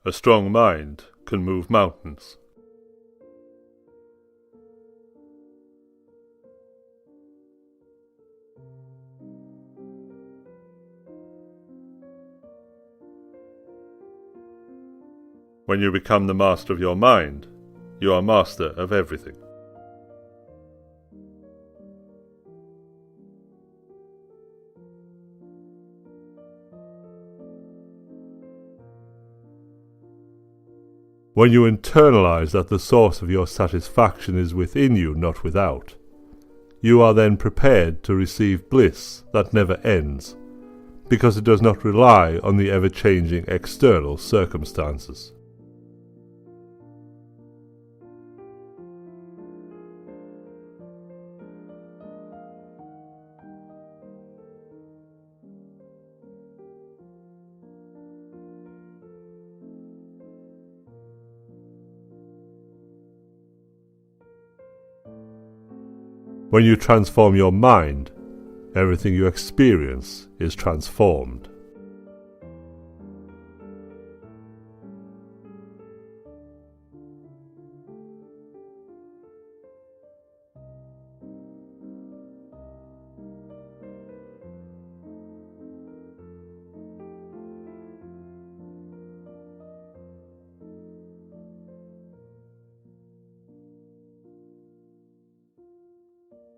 A strong mind can move mountains. When you become the master of your mind, you are master of everything. When you internalize that the source of your satisfaction is within you, not without, you are then prepared to receive bliss that never ends, because it does not rely on the ever-changing external circumstances. When you transform your mind, everything you experience is transformed.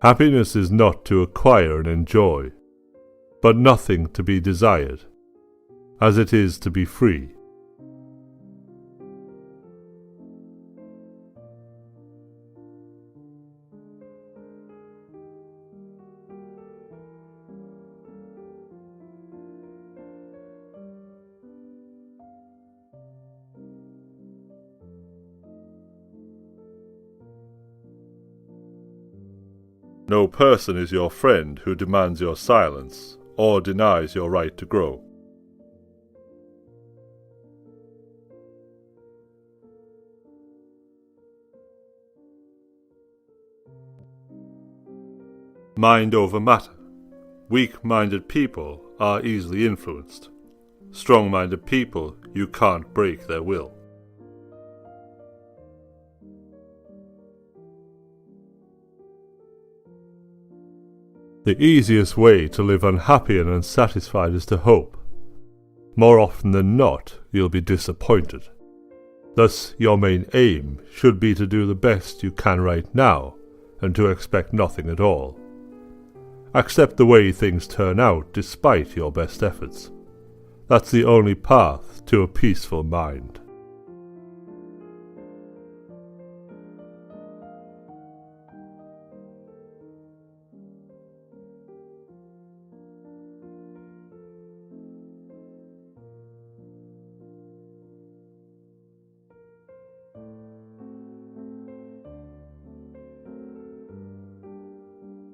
Happiness is not to acquire and enjoy, but nothing to be desired, as it is to be free. No person is your friend who demands your silence or denies your right to grow. Mind over matter. Weak-minded people are easily influenced. Strong-minded people, you can't break their will. The easiest way to live unhappy and unsatisfied is to hope. More often than not, you'll be disappointed. Thus, your main aim should be to do the best you can right now, and to expect nothing at all. Accept the way things turn out despite your best efforts. That's the only path to a peaceful mind.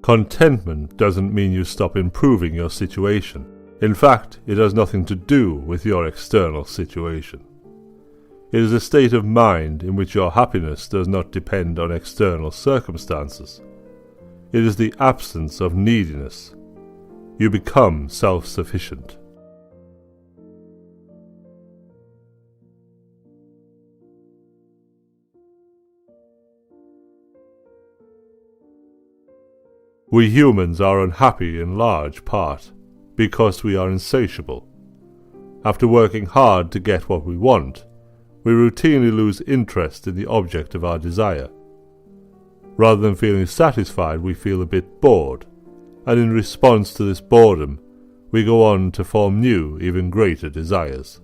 Contentment doesn't mean you stop improving your situation. In fact, it has nothing to do with your external situation. It is a state of mind in which your happiness does not depend on external circumstances. It is the absence of neediness. You become self-sufficient. We humans are unhappy in large part because we are insatiable. After working hard to get what we want, we routinely lose interest in the object of our desire. Rather than feeling satisfied, we feel a bit bored, and in response to this boredom, we go on to form new, even greater desires.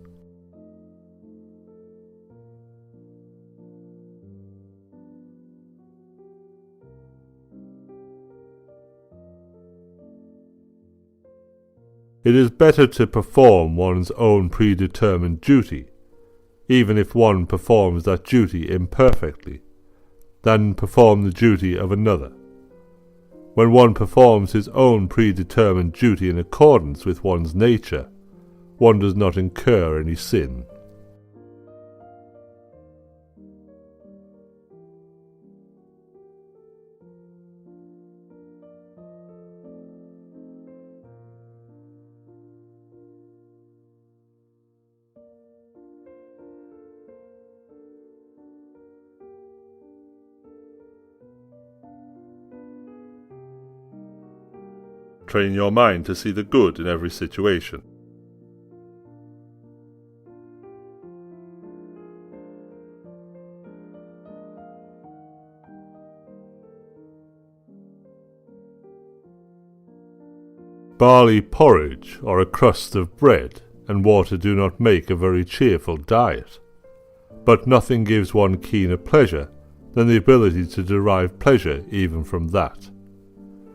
It is better to perform one's own predetermined duty, even if one performs that duty imperfectly, than perform the duty of another. When one performs his own predetermined duty in accordance with one's nature, one does not incur any sin. train your mind to see the good in every situation. Barley porridge or a crust of bread and water do not make a very cheerful diet, but nothing gives one keener pleasure than the ability to derive pleasure even from that,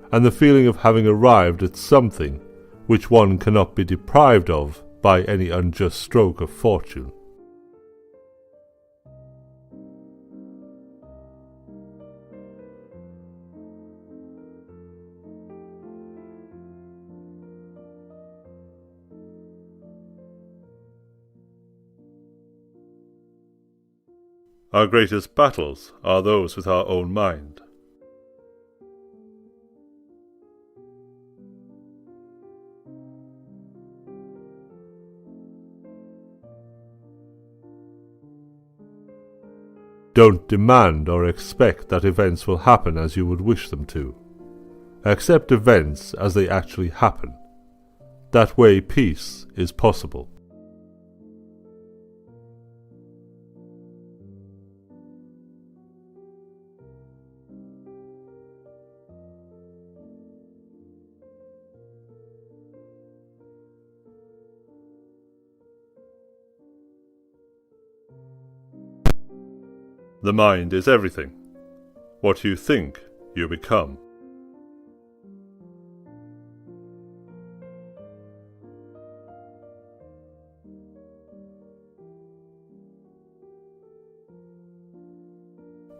and the feeling of having arrived at something which one cannot be deprived of by any unjust stroke of fortune. Our greatest battles are those with our own mind. Don't demand or expect that events will happen as you would wish them to. Accept events as they actually happen. That way peace is possible. The mind is everything. What you think, you become.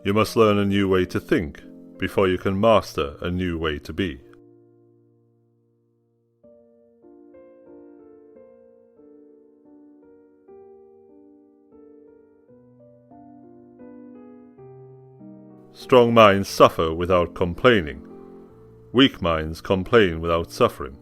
You must learn a new way to think before you can master a new way to be. Strong minds suffer without complaining. Weak minds complain without suffering.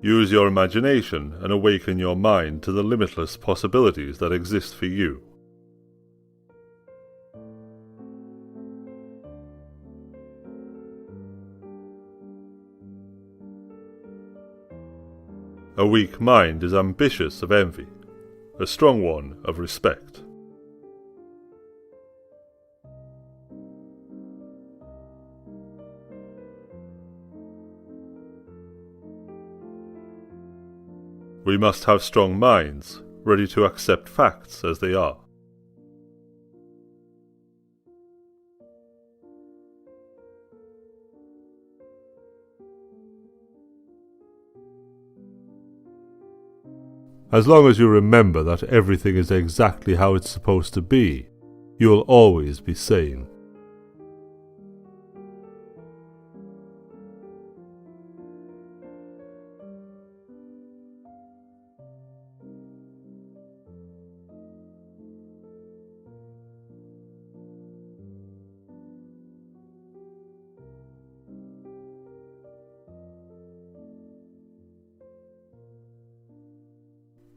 Use your imagination and awaken your mind to the limitless possibilities that exist for you. A weak mind is ambitious of envy, a strong one of respect. We must have strong minds, ready to accept facts as they are. As long as you remember that everything is exactly how it's supposed to be, you will always be sane.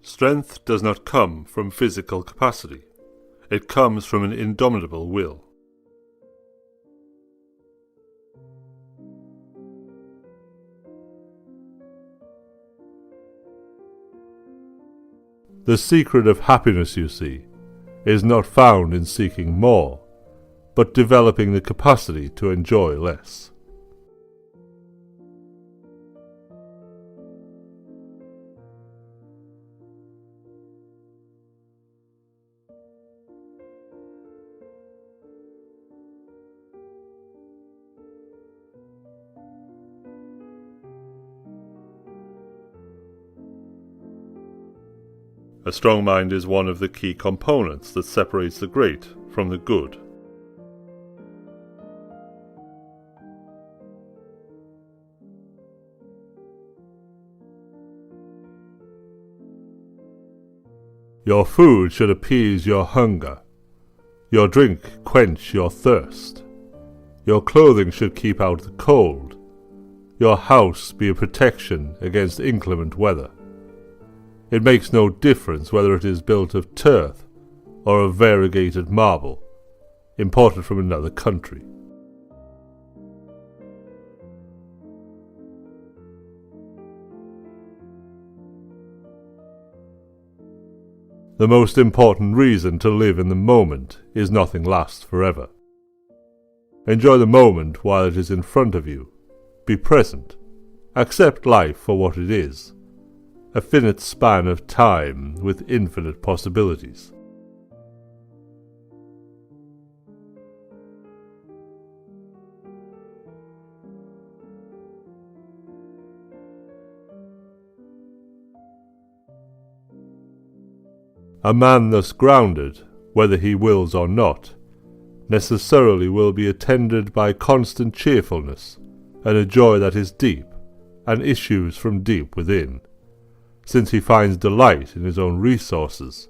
Strength does not come from physical capacity. It comes from an indomitable will. The secret of happiness, you see, is not found in seeking more, but developing the capacity to enjoy less. A strong mind is one of the key components that separates the great from the good. Your food should appease your hunger. Your drink quench your thirst. Your clothing should keep out the cold. Your house be a protection against inclement weather. It makes no difference whether it is built of turf or of variegated marble, imported from another country. The most important reason to live in the moment is nothing lasts forever. Enjoy the moment while it is in front of you. Be present. Accept life for what it is, a finite span of time with infinite possibilities. A man thus grounded, whether he wills or not, necessarily will be attended by constant cheerfulness and a joy that is deep and issues from deep within, since he finds delight in his own resources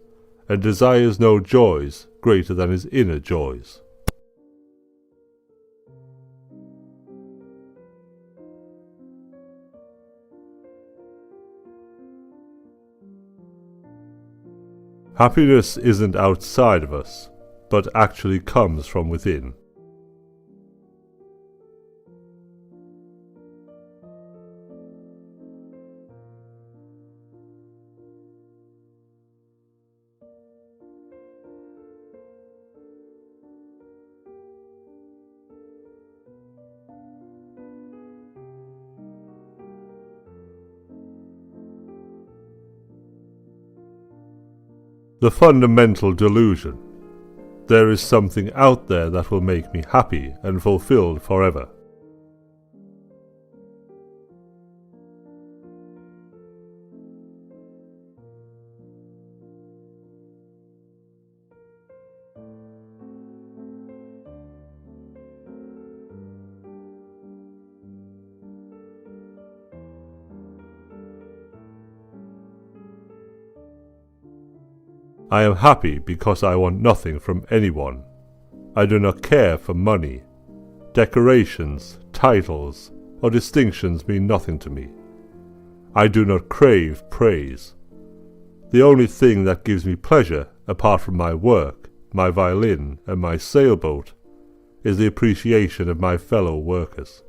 and desires no joys greater than his inner joys. Happiness isn't outside of us, but actually comes from within. The fundamental delusion. There is something out there that will make me happy and fulfilled forever. I am happy because I want nothing from anyone. I do not care for money. Decorations, titles, or distinctions mean nothing to me. I do not crave praise. The only thing that gives me pleasure, apart from my work, my violin, and my sailboat, is the appreciation of my fellow workers.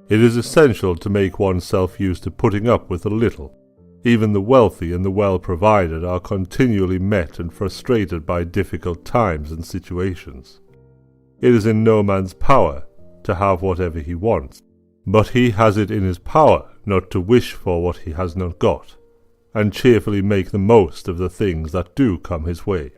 It is essential to make oneself used to putting up with a little. Even the wealthy and the well-provided are continually met and frustrated by difficult times and situations. It is in no man's power to have whatever he wants, but he has it in his power not to wish for what he has not got, and cheerfully make the most of the things that do come his way.